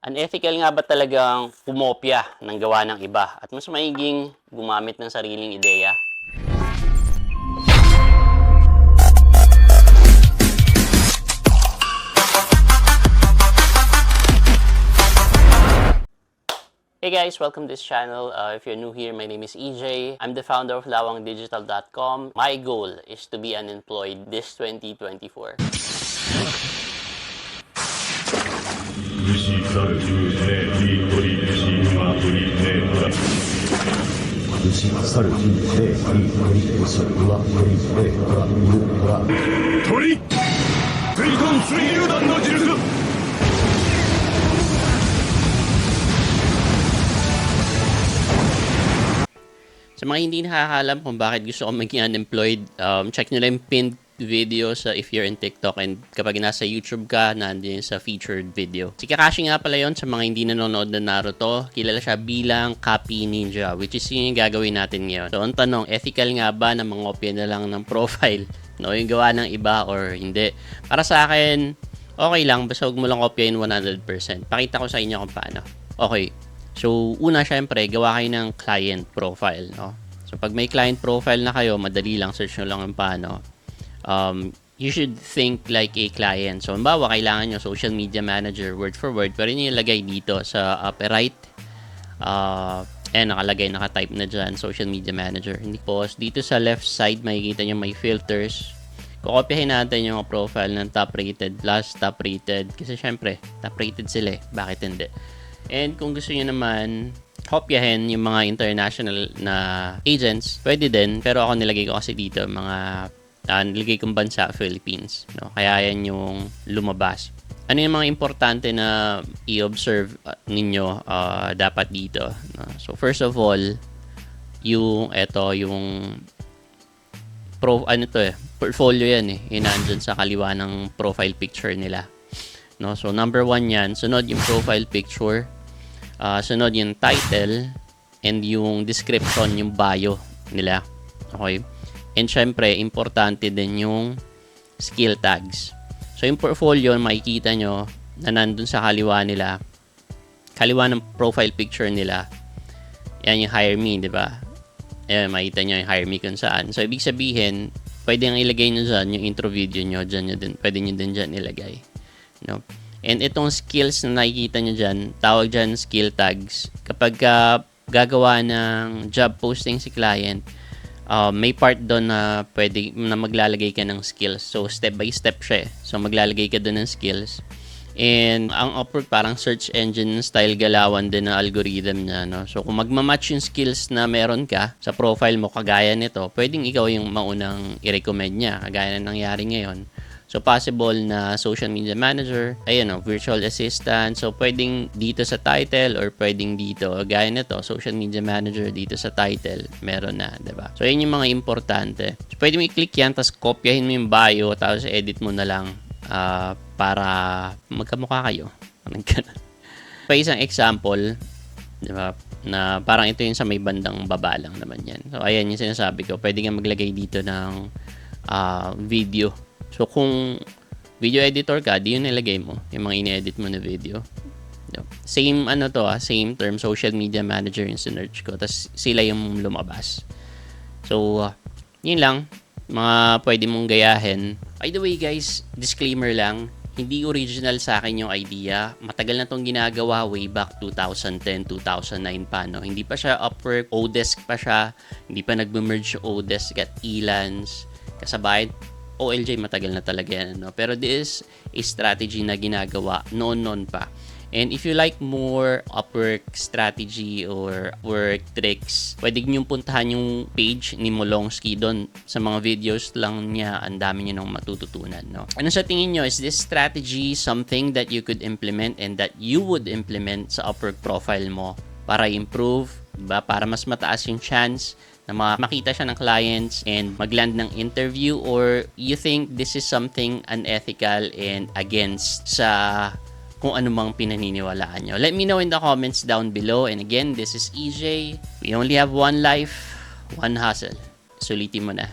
Unethical nga ba talagang pumopya ng gawa ng iba at mas maiging gumamit ng sariling ideya? Hey guys, welcome to this channel. If you're new here, my name is EJ. I'm the founder of lawangdigital.com. My goal is to be unemployed this 2024. 虫去る十世に取り虫は取り世だ虫去る十世に取り虫は取り世だ鳥水遁水流弾の術 Sa mga hindi nakakalam kung bakit gusto ko maging unemployed, check nyo lang yung pinned video sa if you're in TikTok, and kapag nasa YouTube ka, nandiyan sa featured video. Si Kakashi nga pala yon sa mga hindi nanonood ng Naruto. Kilala siya bilang Copy Ninja, which is yun yung gagawin natin ngayon. So, ang tanong, ethical nga ba na mangopya na lang ng profile? No, yung gawa ng iba or hindi? Para sa akin, okay lang, basta huwag mo lang kopyahin 100%. Pakita ko sa inyo kung paano. Okay. So, una syempre, gawa kayo ng client profile, no? So, pag may client profile na kayo, madali lang, search nyo lang yung paano. You should think like a client. So, halimbawa, kailangan nyo social media manager, word for word, pero nyo ilagay dito sa upper right. Nakalagay, nakatype na dyan, social media manager. Hindi po, dito sa left side, makikita nyo may filters. Kukopyahin natin yung profile ng top rated plus top rated. Kasi syempre, top rated sila eh. Bakit hindi? And kung gusto niyo naman kopyahin yung mga international na agents, pwede din. Pero ako nilagay ko kasi dito, mga nilagay kong bansa, Philippines. No? Kaya yan yung lumabas. Ano yung mga importante na i-observe ninyo dapat dito? No? So first of all, yung portfolio yan eh. Yung nandun sa kaliwa ng profile picture nila. No? So, number 1 yan. Sunod yung profile picture. Sunod yung title. And yung description, yung bio nila. Okay? And syempre, importante din yung skill tags. So, yung portfolio, makikita nyo na nandun sa kaliwa nila. Kaliwa ng profile picture nila. Yan yung hire me, di ba? Ayan, makita nyo yung hire me kung saan. So, ibig sabihin, pwede nang ilagay nyo dyan yung intro video nyo. Pwede nyo din dyan ilagay. No? And itong skills na nakikita nyo dyan, tawag dyan skill tags. Kapag gagawa ng job posting si client, may part doon na pwede na maglalagay ka ng skills. So, step by step siya. So, maglalagay ka doon ng skills. And ang Upwork parang search engine style galawan din ng algorithm niya. No? So, kung magmamatch yung skills na meron ka sa profile mo, kagaya nito, pwedeng ikaw yung maunang i-recommend niya. Kagaya na nangyari ngayon. So, possible na social media manager, virtual assistant. So, pwedeng dito sa title or pwedeng dito. Gaya nito, social media manager dito sa title. Meron na, diba? So, yun yung mga importante. So, pwede mo i-click yan, tapos kopyahin mo yung bio, tapos edit mo na lang para magkamukha kayo. Pa isang example, diba? Na parang ito yung sa may bandang baba lang naman yan. So, ayan yung sinasabi ko. Pwede nga maglagay dito ng video. So, kung video editor ka, di yun nilagay mo. Yung mga in-edit mo na video. Same same term, social media manager yung sinearch ko. Tapos, sila yung lumabas. So, yun lang. Mga pwede mong gayahin. By the way, guys, disclaimer lang. Hindi original sa akin yung idea. Matagal na tong ginagawa way back 2010, 2009 pa. No? Hindi pa siya Upwork, Odesk pa siya. Hindi pa nag-merge yung Odesk at Elance. Kasabay, OLJ matagal na talaga yan. No? Pero this is strategy na ginagawa noon pa. And if you like more Upwork strategy or work tricks, pwede nyo puntahan yung page ni Molongski doon. Sa mga videos lang niya, ang dami nyo nang matututunan. No? Ano sa tingin nyo? Is this strategy something that you could implement and that you would implement sa Upwork profile mo para improve? Diba? Para mas mataas yung chance na makita siya ng clients and magland ng interview, or you think this is something unethical and against sa kung ano mang pinaniniwalaan nyo? Let me know in the comments down below. And again, this is EJ. We only have one life, one hustle. Sulitin mo na.